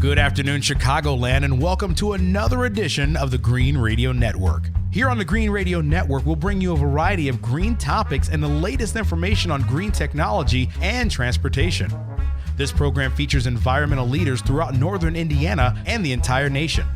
Good afternoon, Chicagoland, and welcome to another edition of the Green Radio Network. Here on the Green Radio Network, we'll bring you a variety of green topics and the latest information on green technology and transportation. This program features environmental leaders throughout northern Indiana and the entire nation.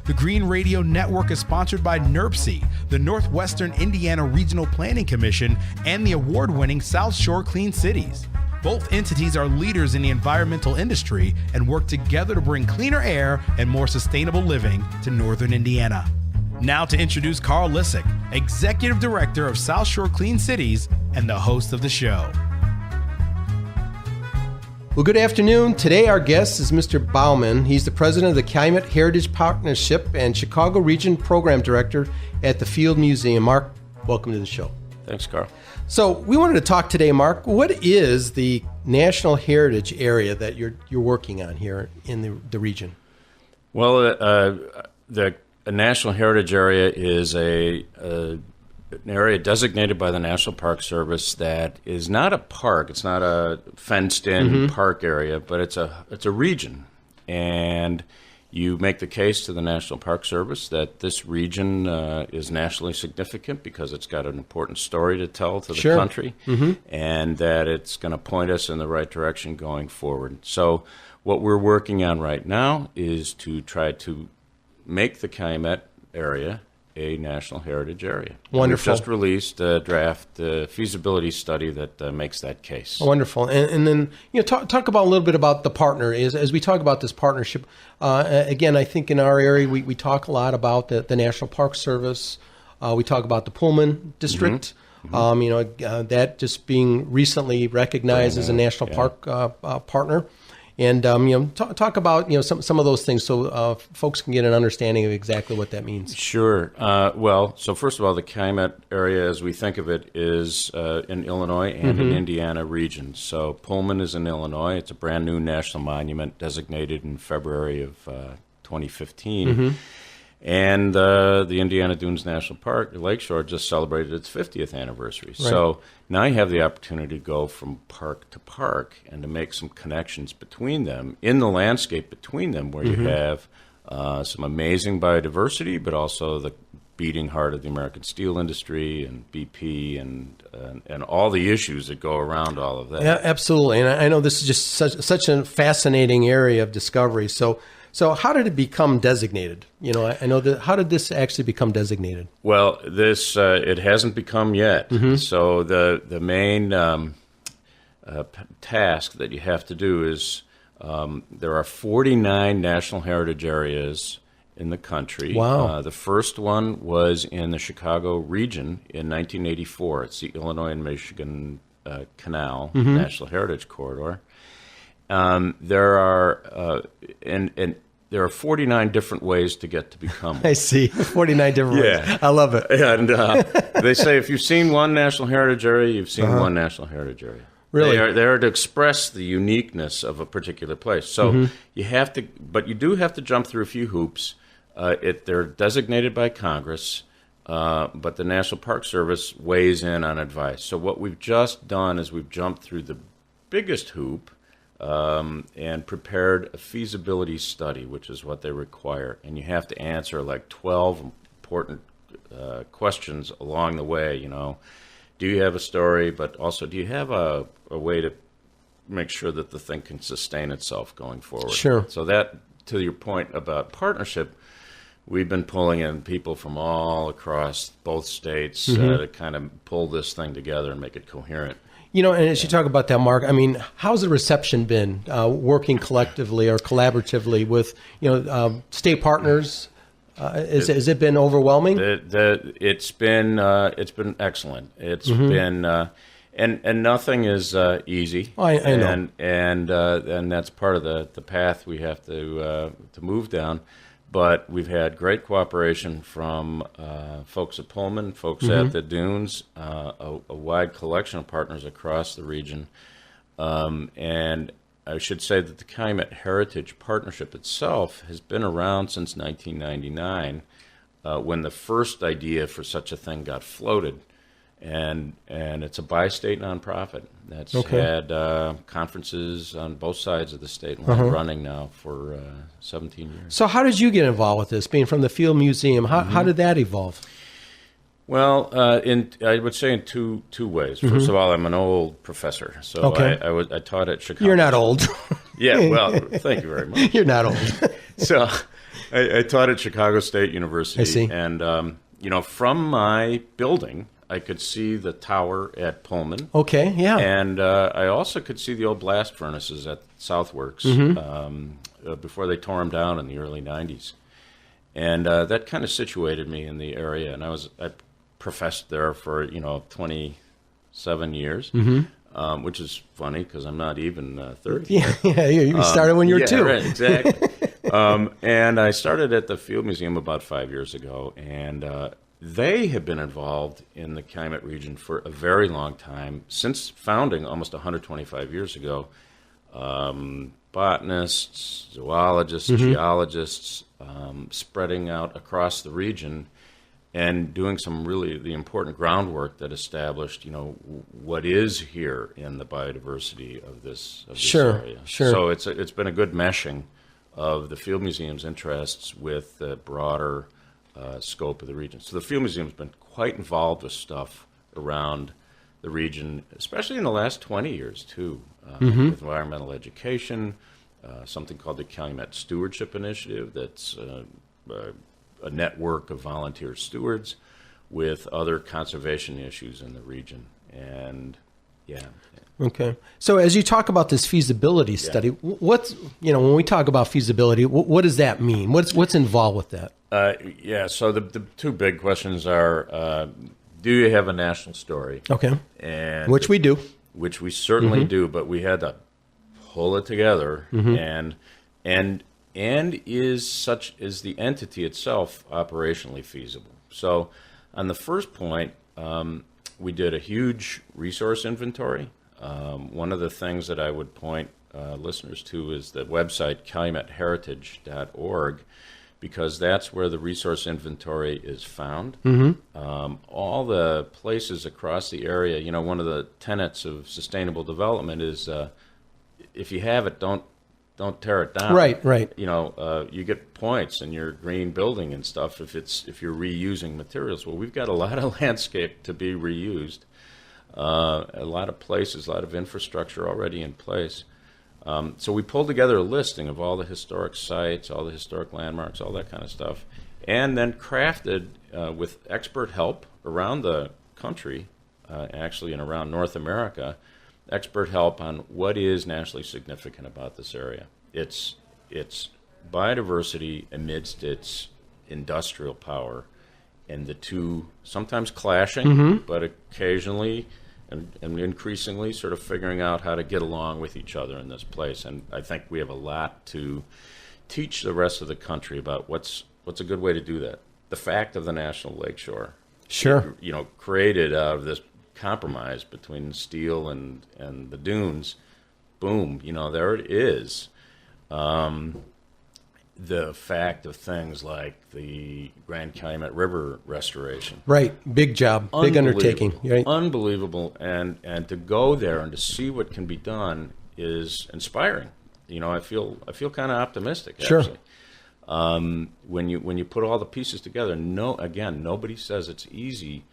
The Green Radio Network is sponsored by NERPC, the Northwestern Indiana Regional Planning Commission, and the award-winning South Shore Clean Cities. Both entities are leaders in the environmental industry and work together to bring cleaner air and more sustainable living to northern Indiana. Now to introduce Carl Lissick, Executive Director of South Shore Clean Cities and the host of the show. Well, good afternoon. Today our guest is Mr. Bouman. He's the president of the Calumet Heritage Partnership and Chicago Region Program Director at the Field Museum. Mark, welcome to the show. Thanks, Carl. So we wanted to talk today, Mark. What is the National Heritage Area that you're working on here in the region? Well, the National Heritage Area is an area designated by the National Park Service that is not a park. It's not a fenced-in park area, but it's a region. And you make the case to the National Park Service that this region is nationally significant because it's got an important story to tell to the country, and that it's going to point us in the right direction going forward. So what we're working on right now is to try to make the Calumet area a National Heritage Area. Wonderful. We've just released a draft feasibility study that makes that case. Wonderful. And then talk about a little bit about the partner. As we talk about this partnership, again, I think in our area we talk a lot about the National Park Service. We talk about the Pullman District. That just being recently recognized as a National Park partner. And talk about some of those things so folks can get an understanding of exactly what that means. Sure. So first of all, the Calumet area, as we think of it, is in Illinois and in Indiana regions. So Pullman is in Illinois. It's a brand new national monument designated in February of 2015. And the Indiana Dunes National Park, Lakeshore, just celebrated its 50th anniversary. Right. So now you have the opportunity to go from park to park and to make some connections between them, in the landscape between them, where you have some amazing biodiversity, but also the beating heart of the American steel industry and BP and all the issues that go around all of that. Yeah, absolutely. And I know this is just such a fascinating area of discovery. So how did it become designated? I know that. How did this actually become designated? Well, this it hasn't become yet. So the main task that you have to do is there are 49 National Heritage Areas in the country. Wow. The first one was in the Chicago region in 1984. It's the Illinois and Michigan Canal National Heritage Corridor. There are there are 49 different ways to get to become one. I see. 49 different ways. I love it. And they say if you've seen one National Heritage Area, you've seen one National Heritage Area. Really? They are to express the uniqueness of a particular place. So you have to, but you do have to jump through a few hoops. They're designated by Congress, but the National Park Service weighs in on advice. So what we've just done is we've jumped through the biggest hoop and prepared a feasibility study, which is what they require. And you have to answer like 12 important questions along the way. Do you have a story, but also do you have a way to make sure that the thing can sustain itself going forward? Sure. So that, to your point about partnership, we've been pulling in people from all across both states to kind of pull this thing together and make it coherent. And as you talk about that, Mark, I mean, how's the reception been working collectively or collaboratively with, state partners? Has it been overwhelming? It's been excellent. It's been and nothing is easy. I know, and that's part of the path we have to move down. But we've had great cooperation from folks at Pullman, folks at the Dunes, a wide collection of partners across the region. And I should say that the Calumet Heritage Partnership itself has been around since 1999, when the first idea for such a thing got floated. and it's a bi-state nonprofit that's had conferences on both sides of the state line running now for 17 years. So how did you get involved with this, being from the Field Museum? How did that evolve? Well, I would say in two ways. First of all, I'm an old professor, so I taught at Chicago. You're not old. Yeah, well, thank you very much. You're not old. So I taught at Chicago State University. I see. And, from my building, I could see the tower at Pullman. Okay, yeah. And I also could see the old blast furnaces at Southworks before they tore them down in the early 90s. And that kind of situated me in the area. And I professed there for, 27 years, which is funny because I'm not even 30. Yeah, you started when you were 2. Right, exactly. And I started at the Field Museum about 5 years ago, and they have been involved in the Calumet region for a very long time, since founding almost 125 years ago. Botanists, zoologists, geologists, spreading out across the region and doing some really the important groundwork that established, what is here in the biodiversity of this area. Sure. So it's been a good meshing of the Field Museum's interests with the broader scope of the region. So the Field Museum's been quite involved with stuff around the region, especially in the last 20 years, too, with environmental education, something called the Calumet Stewardship Initiative that's a network of volunteer stewards with other conservation issues in the region. And, Okay. So as you talk about this feasibility study, what's, when we talk about feasibility, what does that mean? What's involved with that? So the two big questions are, do you have a national story? Okay. And which we do. Which we certainly do, but we had to pull it together. And is the entity itself operationally feasible? So on the first point, we did a huge resource inventory. One of the things that I would point listeners to is the website calumetheritage.org, because that's where the resource inventory is found. All the places across the area, one of the tenets of sustainable development is if you have it, don't tear it down. Right. You get points in your green building and stuff if you're reusing materials. Well, we've got a lot of landscape to be reused, a lot of places, a lot of infrastructure already in place. So we pulled together a listing of all the historic sites, all the historic landmarks, all that kind of stuff, and then crafted with expert help around the country, actually and around North America, expert help on what is nationally significant about this area. It's biodiversity amidst its industrial power, and the two sometimes clashing, but occasionally and increasingly sort of figuring out how to get along with each other in this place. And I think we have a lot to teach the rest of the country about what's a good way to do that. The fact of the National Lakeshore, created out of this compromise between steel and the dunes, boom, there it is. The fact of things like the Grand Calumet River restoration. Right, big job, big undertaking. Right? Unbelievable, and to go there and to see what can be done is inspiring. I feel kind of optimistic, actually. When you put all the pieces together, nobody says it's easy,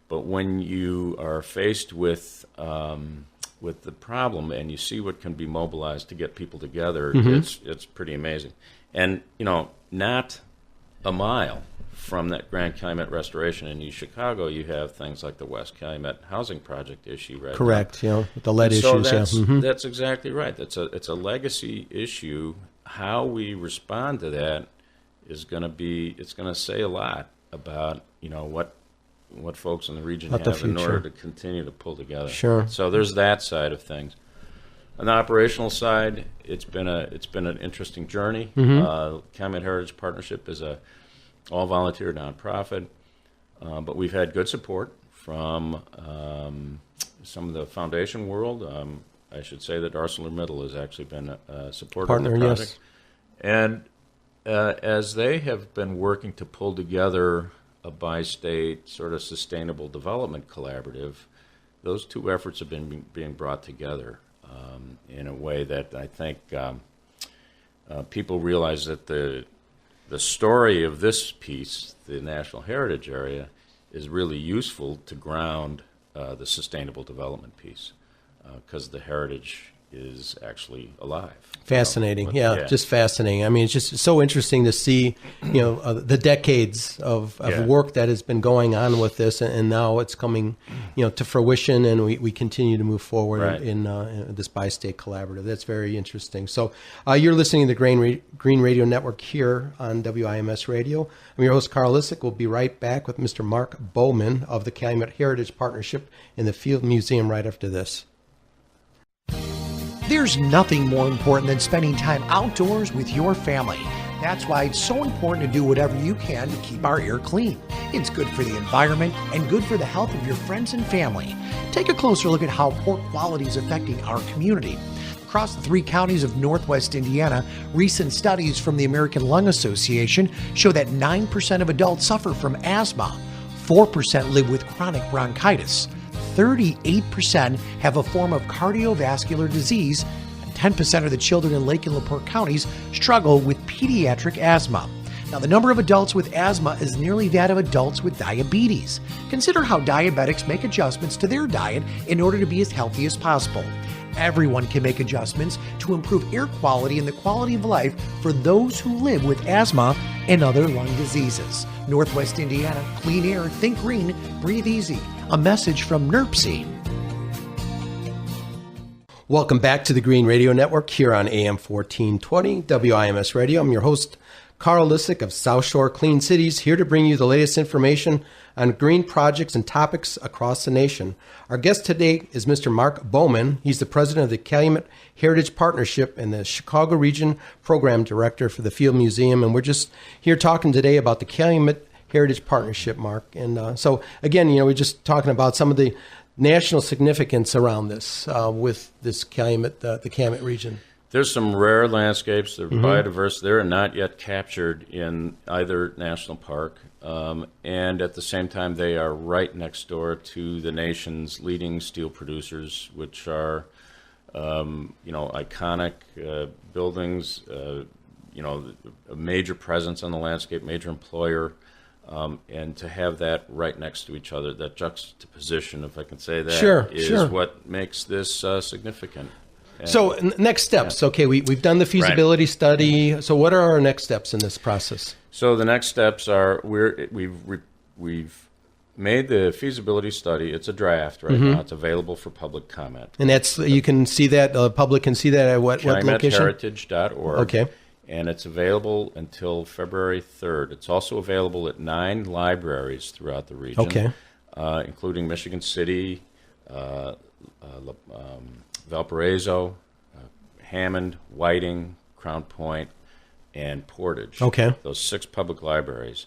but when you are faced with the problem and you see what can be mobilized to get people together, it's pretty amazing. And not a mile from that Grand Calumet restoration in East Chicago, you have things like the West Calumet housing project issue right Correct, now. with the lead issues. That's exactly right. It's a legacy issue. How we respond to that is going to say a lot about what folks in the region have in order to continue to pull together. Sure. So there's that side of things. On the operational side, it's been an interesting journey. Calumet Heritage Partnership is a all-volunteer nonprofit, but we've had good support from some of the foundation world. I should say that ArcelorMittal has actually been a supporter of the project. Yes. And as they have been working to pull together a bi-state sort of sustainable development collaborative, those two efforts have been being brought together in a way that I think people realize that the story of this piece, the National Heritage Area, is really useful to ground the sustainable development piece because the heritage is actually alive. Fascinating, just fascinating. I mean, it's just so interesting to see, the decades of work that has been going on with this, and now it's coming, to fruition, and we continue to move forward in this bi-state collaborative. That's very interesting. So you're listening to the Green Radio Network here on WIMS Radio. I'm your host, Carl Lissick. We'll be right back with Mr. Mark Bouman of the Calumet Heritage Partnership in the Field Museum right after this. There's nothing more important than spending time outdoors with your family. That's why it's so important to do whatever you can to keep our air clean. It's good for the environment and good for the health of your friends and family. Take a closer look at how poor quality is affecting our community. Across the 3 counties of Northwest Indiana, recent studies from the American Lung Association show that 9% of adults suffer from asthma, 4% live with chronic bronchitis, 38% have a form of cardiovascular disease, and 10% of the children in Lake and LaPorte counties struggle with pediatric asthma. Now, the number of adults with asthma is nearly that of adults with diabetes. Consider how diabetics make adjustments to their diet in order to be as healthy as possible. Everyone can make adjustments to improve air quality and the quality of life for those who live with asthma and other lung diseases. Northwest Indiana, clean air, think green, breathe easy. A message from NERPC. Welcome back to the Green Radio Network here on AM 1420 WIMS Radio. I'm your host, Carl Lissick of South Shore Clean Cities, here to bring you the latest information on green projects and topics across the nation. Our guest today is Mr. Mark Bouman. He's the president of the Calumet Heritage Partnership and the Chicago Region Program Director for the Field Museum. And we're just here talking today about the Calumet Heritage Partnership, Mark. And so, again, we're just talking about some of the national significance around this with this Calumet, the Calumet region. There's some rare landscapes that are biodiverse. They're not yet captured in either national park. And at the same time, they are right next door to the nation's leading steel producers, which are, iconic buildings, a major presence on the landscape, major employer. And to have that right next to each other, that juxtaposition, if I can say that, is what makes this significant. And so next steps. Okay, we've done the feasibility study. So what are our next steps in this process? So the next steps are we've made the feasibility study. It's a draft right now. It's available for public comment. And that's you can see that the public can see that at what location? CalumetHeritage.org. Okay. And it's available until February 3rd. It's also available at 9 libraries throughout the region, including Michigan City, Valparaiso, Hammond, Whiting, Crown Point, and Portage. Okay. Those 6 public libraries.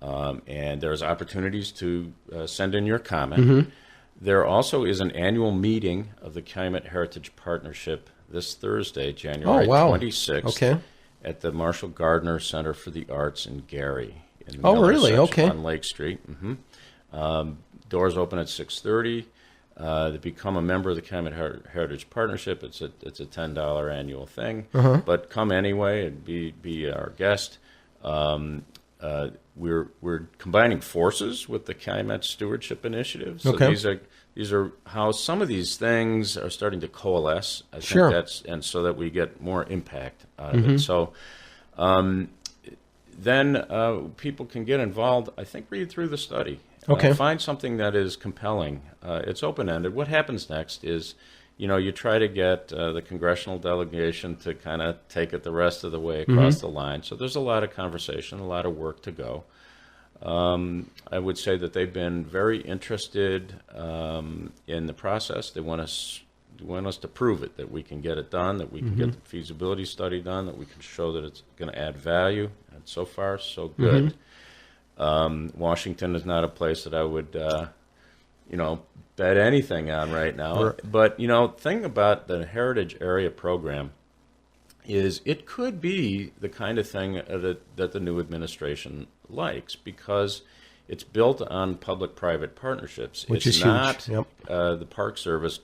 And there's opportunities to send in your comment. There also is an annual meeting of the Calumet Heritage Partnership this Thursday, January 26th. Okay. At the Marshall Gardner Center for the Arts in Gary. In the really? section Okay. on Lake Street. Doors open at 6:30. To become a member of the Calumet Heritage Partnership, it's a $10 annual thing. But come anyway and be our guest. We're combining forces with the Calumet Stewardship Initiative. So these are how some of these things are starting to coalesce. I think and so that we get more impact out of it. So then people can get involved. I think read through the study. Find something that is compelling. It's open-ended. What happens next is, you try to get the congressional delegation to kind of take it the rest of the way across the line. So there's a lot of conversation, a lot of work to go. I would say that they've been very interested in the process. They want us to prove it, that we can get it done, that we can get the feasibility study done, that we can show that it's going to add value. And so far, so good. Washington is not a place that I would, bet anything on right now. But, thing about the Heritage Area program is it could be the kind of thing that the new administration likes, because it's built on public-private partnerships. Which it's is not huge. Yep. The Park Service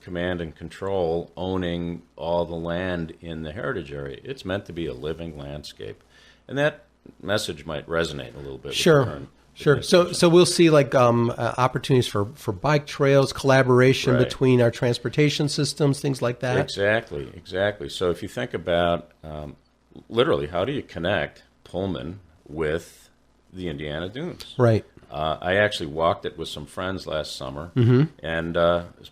command and control owning all the land in the heritage area. It's meant to be a living landscape. And that message might resonate a little bit with the current Sure. So we'll see like opportunities for bike trails, collaboration Right. between our transportation systems, things like that. Exactly. So if you think about literally, how do you connect Pullman with the Indiana Dunes? Right. I actually walked it with some friends last summer, and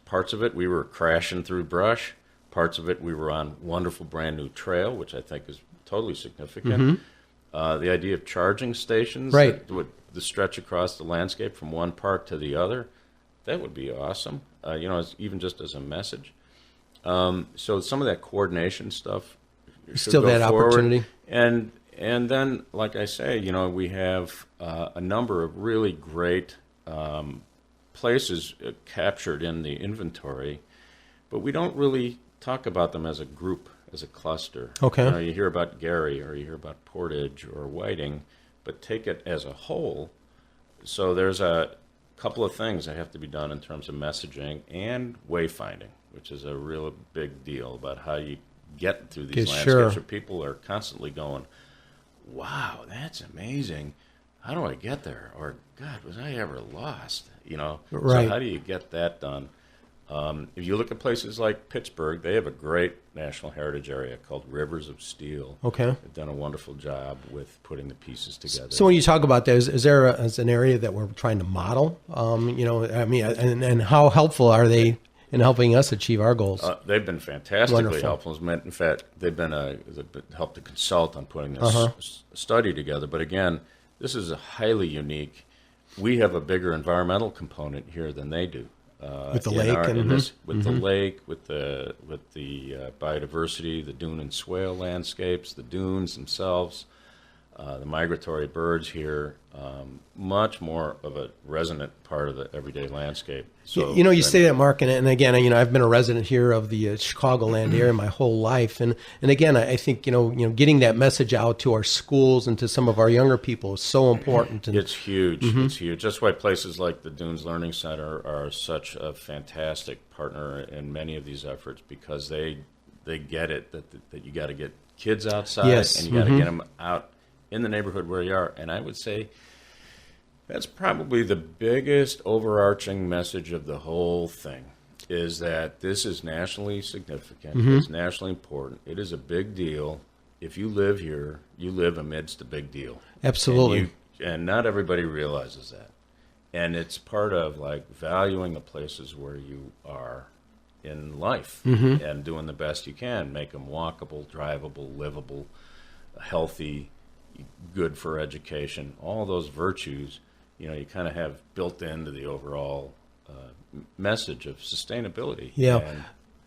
parts of it we were crashing through brush. Parts of it we were on wonderful brand new trail, which I think is totally significant. The idea of charging stations Right. that would the stretch across the landscape from one park to the other, that would be awesome. Even just as a message. So some of that coordination stuff should Still go that forward. opportunity. And then, like I say, we have a number of really great places captured in the inventory, but we don't really talk about them as a group, as a cluster. Okay. You hear about Gary or you hear about Portage or Whiting, but take it as a whole. So there's a couple of things that have to be done in terms of messaging and wayfinding, which is a real big deal about how you get through these landscapes sure. where people are constantly going, wow, that's amazing. How do I get there? Or, God, was I ever lost? Right. So how do you get that done? If you look at places like Pittsburgh, they have a great National Heritage Area called Rivers of Steel. Okay. They've done a wonderful job with putting the pieces together. So when you talk about that, is there is an area that we're trying to model? And how helpful are they in helping us achieve our goals? They've been fantastically Wonderful. helpful. In fact, they've helped to consult on putting this study together. But again, this is a highly unique. We have a bigger environmental component here than they do. With the in lake our- and- in this- with the lake, with the biodiversity, the dune and swale landscapes, the dunes themselves, the migratory birds here, much more of a resonant part of the everyday landscape. So you say that, Mark, and again, I've been a resident here of the Chicagoland area my whole life, and again, I think getting that message out to our schools and to some of our younger people is so important. And It's huge. It's huge. That's why places like the Dunes Learning Center are such a fantastic partner in many of these efforts, because they get it that you got to get kids outside, Yes. and you got to get them out in the neighborhood where you are. And I would say that's probably the biggest overarching message of the whole thing, is that this is nationally significant. It's nationally important. It is a big deal. If you live here, you live amidst a big deal. Absolutely. And not everybody realizes that. And it's part of valuing the places where you are in life and doing the best you can. Make them walkable, drivable, livable, healthy, good for education. All those virtues, you kind of have built into the overall message of sustainability. Yeah. And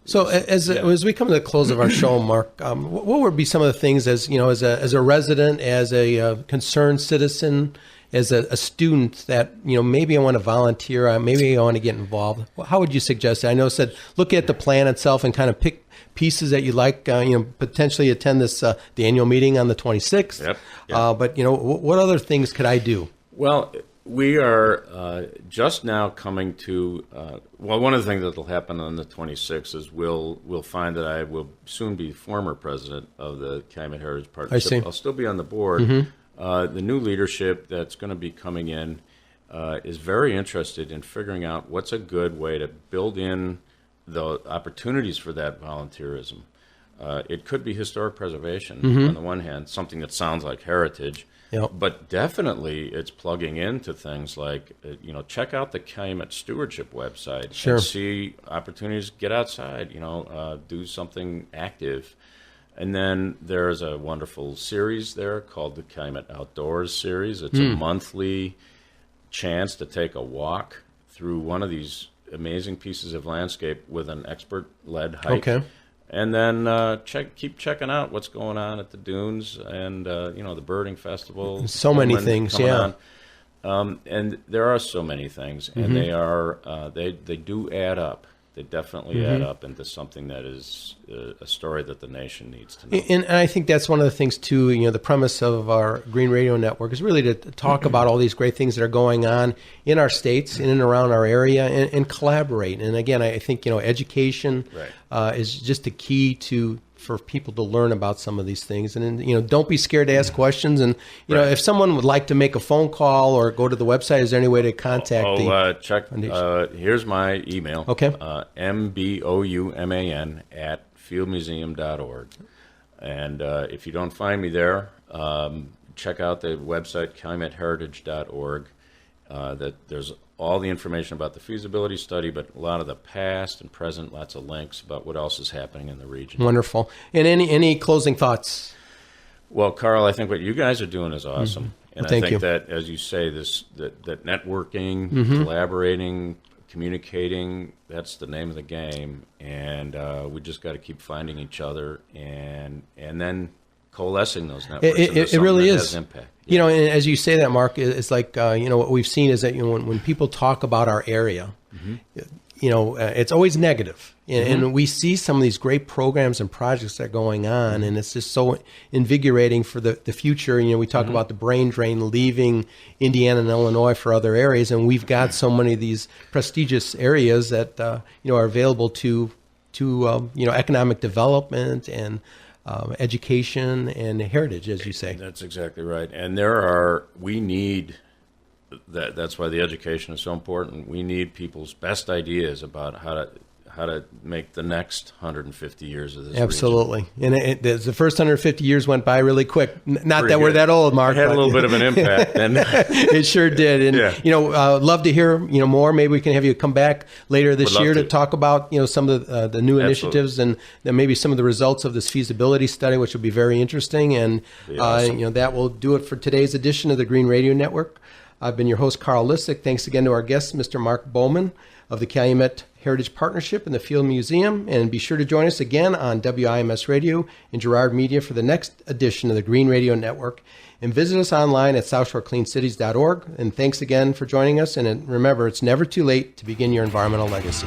So as we come to the close of our show, Mark, what would be some of the things as a resident, as a concerned citizen, as a student that maybe I want to volunteer, maybe I want to get involved? How would you suggest it? I know it said look at the plan itself and kind of pick pieces that you'd like, potentially attend this the annual meeting on the 26th. Yep. But what other things could I do? Well, we are just now coming to, one of the things that will happen on the 26th is we'll find that I will soon be former president of the Calumet Heritage Partnership. I see. I'll still be on the board. The new leadership that's going to be coming in is very interested in figuring out what's a good way to build in the opportunities for that volunteerism. It could be historic preservation on the one hand, something that sounds like heritage. Yep. But definitely it's plugging into things like, check out the Calumet Stewardship website. Sure. And see opportunities, get outside, do something active. And then there's a wonderful series there called the Calumet Outdoors series. It's a monthly chance to take a walk through one of these amazing pieces of landscape with an expert-led hike. Okay. And then keep checking out what's going on at the dunes and the birding festival. So many Pullman things, coming yeah. on. And there are so many things, and they are they do add up. They definitely add up into something that is a story that the nation needs to know. And I think that's one of the things, too, the premise of our Green Radio Network is really to talk about all these great things that are going on in our states, in and around our area, and collaborate. And again, I think, education is just the key for people to learn about some of these things. And don't be scared to ask questions. And, if someone would like to make a phone call or go to the website, is there any way to contact check. Here's my email. Okay. mbouman@fieldmuseum.org. And if you don't find me there, check out the website, calumetheritage.org. That there's all the information about the feasibility study, but a lot of the past and present, lots of links about what else is happening in the region. Wonderful. And any closing thoughts? Well, Carl, I think what you guys are doing is awesome. And Well, thank I think you. that, as you say, that networking, collaborating, communicating, that's the name of the game. And we just got to keep finding each other and then coalescing those networks. It really that is. Has impact. And as you say that, Mark, it's like, what we've seen is that, when people talk about our area, it's always negative. And we see some of these great programs and projects that are going on, and it's just so invigorating for the future. We talk about the brain drain leaving Indiana and Illinois for other areas, and we've got so many of these prestigious areas that, are available to economic development and education and heritage, as you say. That's exactly right. And we need that. That's why the education is so important. We need people's best ideas about how to make the next 150 years of this Absolutely. region. And the first 150 years went by really quick. Not that we're that old, Mark. It had a little bit of an impact. And it sure did. And, love to hear, more. Maybe we can have you come back later this year to talk about, some of the new initiatives and maybe some of the results of this feasibility study, which will be very interesting. And, awesome. That will do it for today's edition of the Green Radio Network. I've been your host, Carl Lissick. Thanks again to our guest, Mr. Mark Bouman of the Calumet Heritage Partnership and the Field Museum. And be sure to join us again on WIMS Radio and Girard Media for the next edition of the Green Radio Network. And visit us online at southshorecleancities.org. And thanks again for joining us. And remember, it's never too late to begin your environmental legacy.